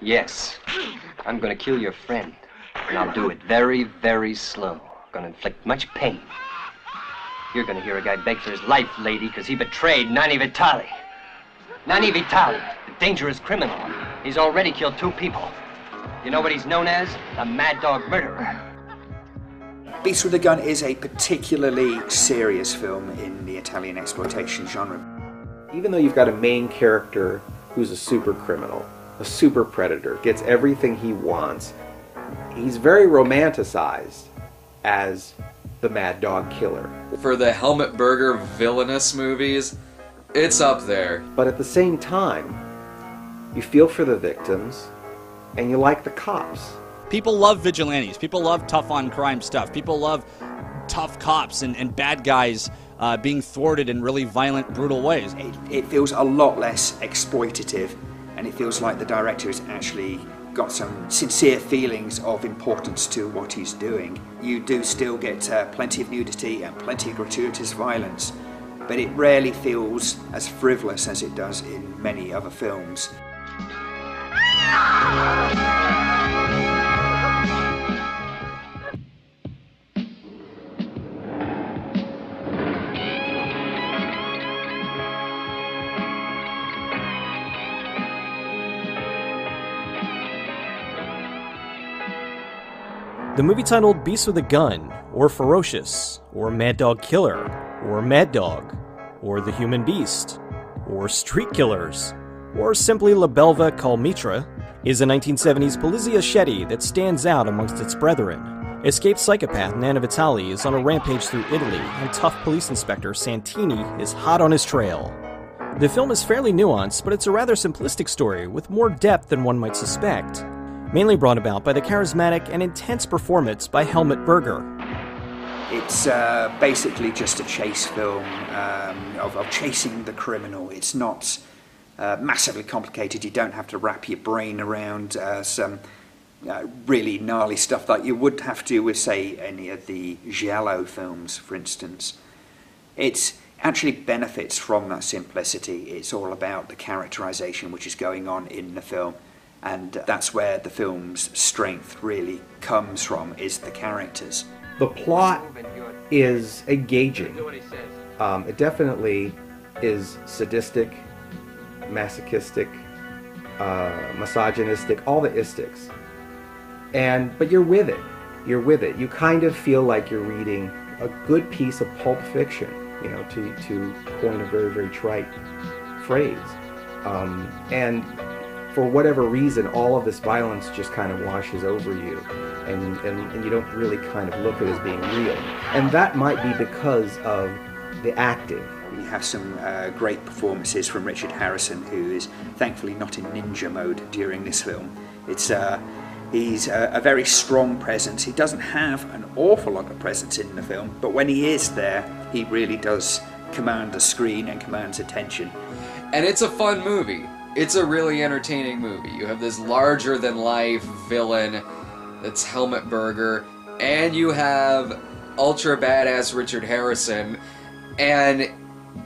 Yes. I'm gonna kill your friend. And I'll do it very, very slow. Gonna inflict much pain. You're gonna hear a guy beg for his life, lady, because he betrayed Nanni Vitali. Nanni Vitali, the dangerous criminal. He's already killed 2 people. You know what he's known as? The Mad Dog Murderer. Beast with a Gun is a particularly serious film in the Italian exploitation genre. Even though you've got a main character who's a super criminal, a super predator, gets everything he wants, he's very romanticized as the Mad Dog Killer. For the Helmut Berger villainous movies, it's up there. But at the same time, you feel for the victims, and you like the cops. People love vigilantes. People love tough-on-crime stuff. People love tough cops and bad guys being thwarted in really violent, brutal ways. It feels a lot less exploitative, and it feels like the director has actually got some sincere feelings of importance to what he's doing. You do still get plenty of nudity and plenty of gratuitous violence, but it rarely feels as frivolous as it does in many other films. The movie titled Beast with a Gun, or Ferocious, or Mad Dog Killer, or Mad Dog, or The Human Beast, or Street Killers, or simply La Belva Col Mitra, is a 1970s Polizia Shetty that stands out amongst its brethren. Escaped psychopath Nanni Vitali is on a rampage through Italy, and tough police inspector Santini is hot on his trail. The film is fairly nuanced, but it's a rather simplistic story with more depth than one might suspect, mainly brought about by the charismatic and intense performance by Helmut Berger. It's basically just a chase film of chasing the criminal. It's not massively complicated. You don't have to wrap your brain around some really gnarly stuff like you would have to with, say, any of the giallo films, for instance. It actually benefits from that simplicity. It's all about the characterization which is going on in the film. And that's where the film's strength really comes from, is the characters. The plot is engaging. It definitely is sadistic, masochistic, misogynistic, all the istics. But you're with it. You're with it. You kind of feel like you're reading a good piece of pulp fiction, you know, to coin a very, very trite phrase. And for whatever reason, all of this violence just kind of washes over you, and you don't really kind of look at it as being real. And that might be because of the acting. You have some great performances from Richard Harrison, who is thankfully not in ninja mode during this film. He's a very strong presence. He doesn't have an awful lot of presence in the film, but when he is there, he really does command the screen and commands attention. And it's a fun movie. It's a really entertaining movie. You have this larger-than-life villain that's Helmut Berger, and you have ultra-badass Richard Harrison, and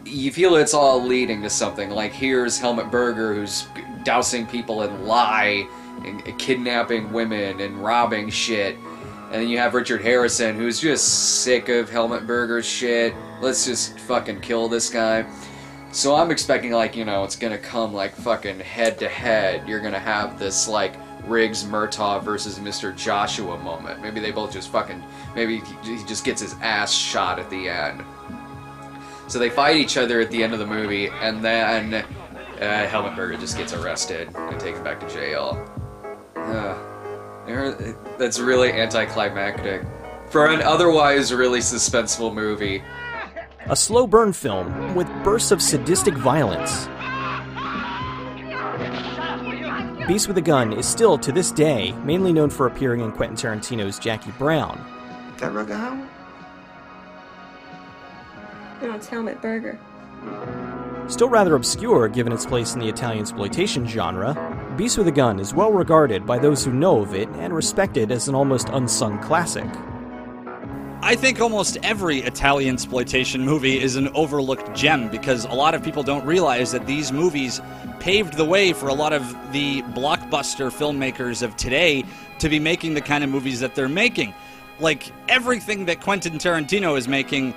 you feel it's all leading to something. Like, here's Helmut Berger, who's dousing people in lye, and kidnapping women, and robbing shit. And then you have Richard Harrison, who's just sick of Helmut Berger's shit. Let's just fucking kill this guy. So I'm expecting, like, you know, it's gonna come, like, fucking head-to-head. You're gonna have this, like, Riggs Murtaugh versus Mr. Joshua moment. Maybe they both just fucking... Maybe he just gets his ass shot at the end. So they fight each other at the end of the movie, and then Helmut Berger just gets arrested and taken back to jail. That's really anticlimactic. For an otherwise really suspenseful movie. A slow burn film with bursts of sadistic violence. Beast with a Gun is still, to this day, mainly known for appearing in Quentin Tarantino's Jackie Brown. That Rugger Howard? No, it's Helmut Berger. Still rather obscure given its place in the Italian exploitation genre, Beast with a Gun is well regarded by those who know of it and respected as an almost unsung classic. I think almost every Italian exploitation movie is an overlooked gem because a lot of people don't realize that these movies paved the way for a lot of the blockbuster filmmakers of today to be making the kind of movies that they're making. Like, everything that Quentin Tarantino is making,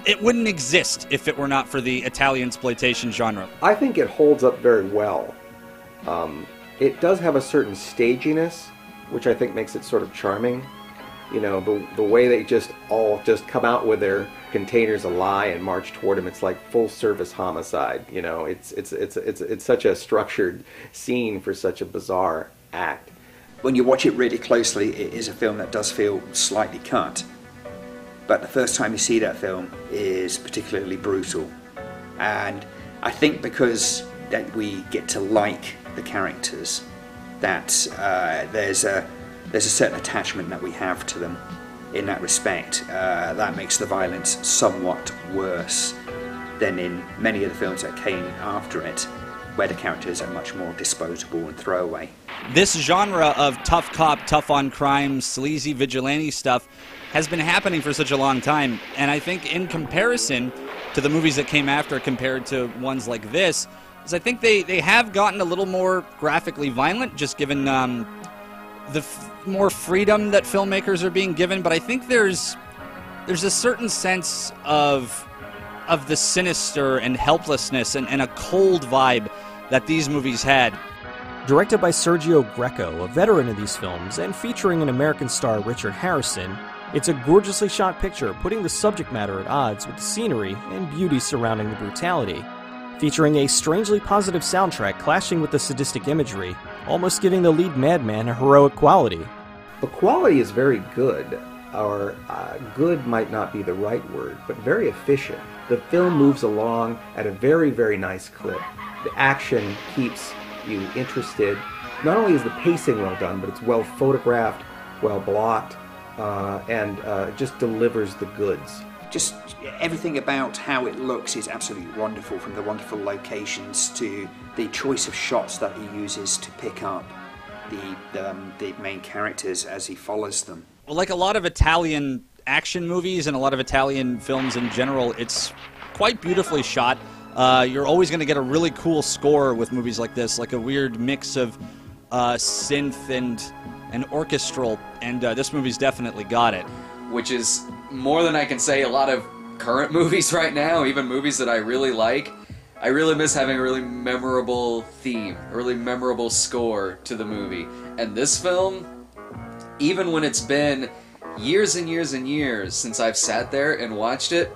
it wouldn't exist if it were not for the Italian-sploitation genre. I think it holds up very well. It does have a certain staginess, which I think makes it sort of charming. You know, the way they just all just come out with their containers of lie and march toward him. It's like full-service homicide. You know, it's such a structured scene for such a bizarre act. When you watch it really closely, it is a film that does feel slightly cut. But the first time you see that film is particularly brutal. And I think because that we get to like the characters, that there's a certain attachment that we have to them in that respect. That makes the violence somewhat worse than in many of the films that came after it, where the characters are much more disposable and throwaway. This genre of tough cop, tough on crime, sleazy vigilante stuff has been happening for such a long time, and I think in comparison to the movies that came after compared to ones like this, is I think they have gotten a little more graphically violent, just given more freedom that filmmakers are being given, but I think there's a certain sense of the sinister and helplessness and a cold vibe that these movies had. Directed by Sergio Greco, a veteran of these films, and featuring an American star Richard Harrison, it's a gorgeously shot picture putting the subject matter at odds with the scenery and beauty surrounding the brutality. Featuring a strangely positive soundtrack clashing with the sadistic imagery, almost giving the lead madman a heroic quality. The quality is very good, or good might not be the right word, but very efficient. The film moves along at a very, very nice clip. The action keeps you interested. Not only is the pacing well done, but it's well photographed, well blocked, and just delivers the goods. Just everything about how it looks is absolutely wonderful, from the wonderful locations to the choice of shots that he uses to pick up the main characters as he follows them. Well, like a lot of Italian action movies and a lot of Italian films in general, it's quite beautifully shot. You're always going to get a really cool score with movies like this, like a weird mix of synth and orchestral, and this movie's definitely got it. Which is more than I can say a lot of current movies right now, even movies that I really like. I really miss having a really memorable theme, a really memorable score to the movie. And this film, even when it's been years and years and years since I've sat there and watched it,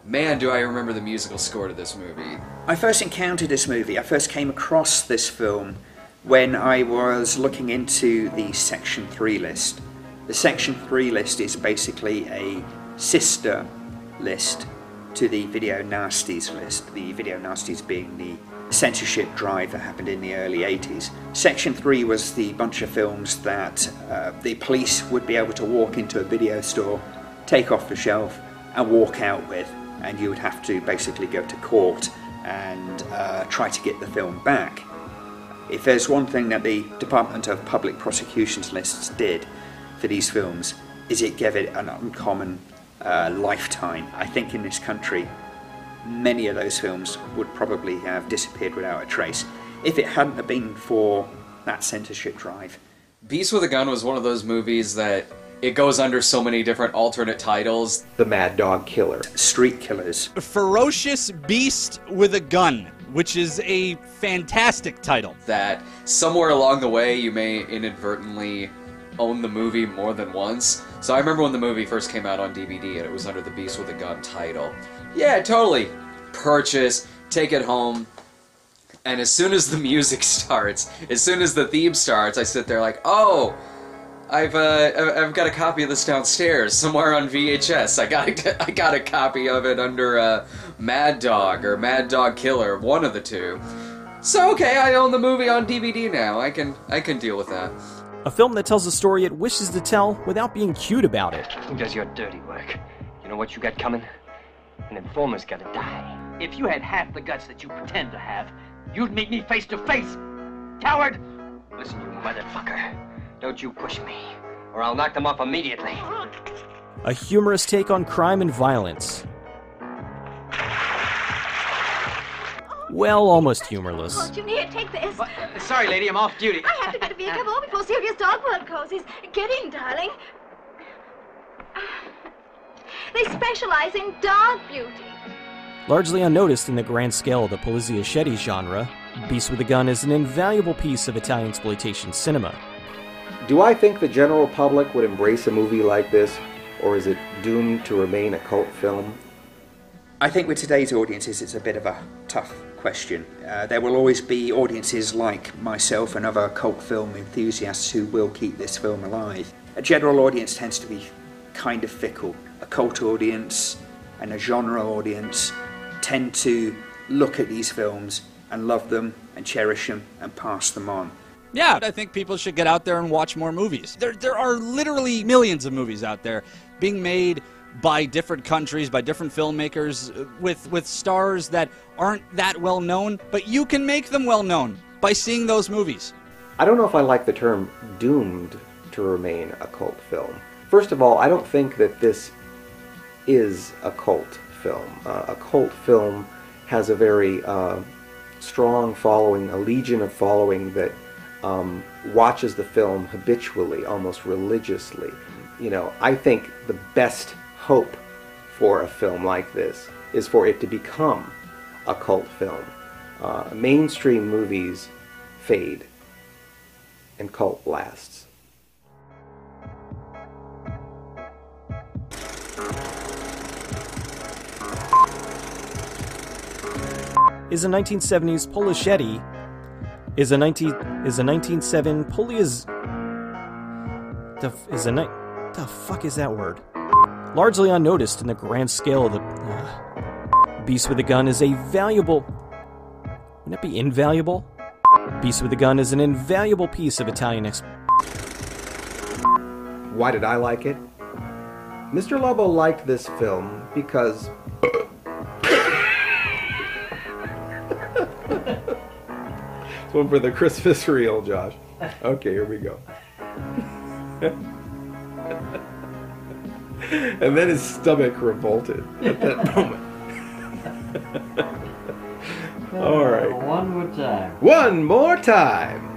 man, do I remember the musical score to this movie. I first encountered this movie, I first came across this film when I was looking into the Section 3 list. The Section 3 list is basically a sister list to the Video Nasties list, the Video Nasties being the censorship drive that happened in the early 80s. Section 3 was the bunch of films that the police would be able to walk into a video store, take off the shelf and walk out with, and you would have to basically go to court and try to get the film back. If there's one thing that the Department of Public Prosecutions lists did for these films, is it gave it an uncommon lifetime. I think in this country many of those films would probably have disappeared without a trace if it hadn't have been for that censorship drive. Beast with a Gun was one of those movies that it goes under so many different alternate titles. The Mad Dog Killer. Street Killers. Ferocious Beast with a Gun, which is a fantastic title. That somewhere along the way you may inadvertently own the movie more than once. So I remember when the movie first came out on DVD and it was under the Beast with a Gun title. Yeah, totally. Purchase, take it home, and as soon as the music starts, as soon as the theme starts, I sit there like, oh, I've got a copy of this downstairs somewhere on VHS. I got a copy of it under Mad Dog or Mad Dog Killer, one of the two. So okay, I own the movie on DVD now. I can deal with that. A film that tells a story it wishes to tell without being cute about it. Who does your dirty work? You know what you got coming? An informer's gotta die. If you had half the guts that you pretend to have, you'd meet me face to face. Coward! Listen, you motherfucker. Don't you push me, or I'll knock them off immediately. A humorous take on crime and violence. well, almost humorless. Oh, Junior, here, take this. Sorry, lady, I'm off duty. I have to get a vehicle home before Sylvia's dog world closes. Get in, darling. They specialize in dog beauty. Largely unnoticed in the grand scale of the poliziescetti genre, Beast with a Gun is an invaluable piece of Italian exploitation cinema. Do I think the general public would embrace a movie like this, or is it doomed to remain a cult film? I think with today's audiences, it's a bit of a tough question. There will always be audiences like myself and other cult film enthusiasts who will keep this film alive. A general audience tends to be kind of fickle. A cult audience and a genre audience tend to look at these films and love them and cherish them and pass them on. Yeah, I think people should get out there and watch more movies. There are literally millions of movies out there being made by different countries, by different filmmakers, with stars that aren't that well known, but you can make them well known by seeing those movies. I don't know if I like the term doomed to remain a cult film. First of all, I don't think that this is a cult film. A cult film has a very strong following, a legion of following that watches the film habitually, almost religiously. You know, I think the best hope for a film like this is for it to become a cult film. Mainstream movies fade and cult lasts. Is a 1970s Polischetti is a 1907 Polias the fuck is that word? Largely unnoticed in the grand scale of the Beast with a Gun is a valuable. Wouldn't it be invaluable? Beast with a Gun is an invaluable piece of Italian Why did I like it? Mr. Lobo liked this film because it's one for the Christmas reel, Josh. Okay, here we go. And then his stomach revolted at that moment. All right. One more time. One more time.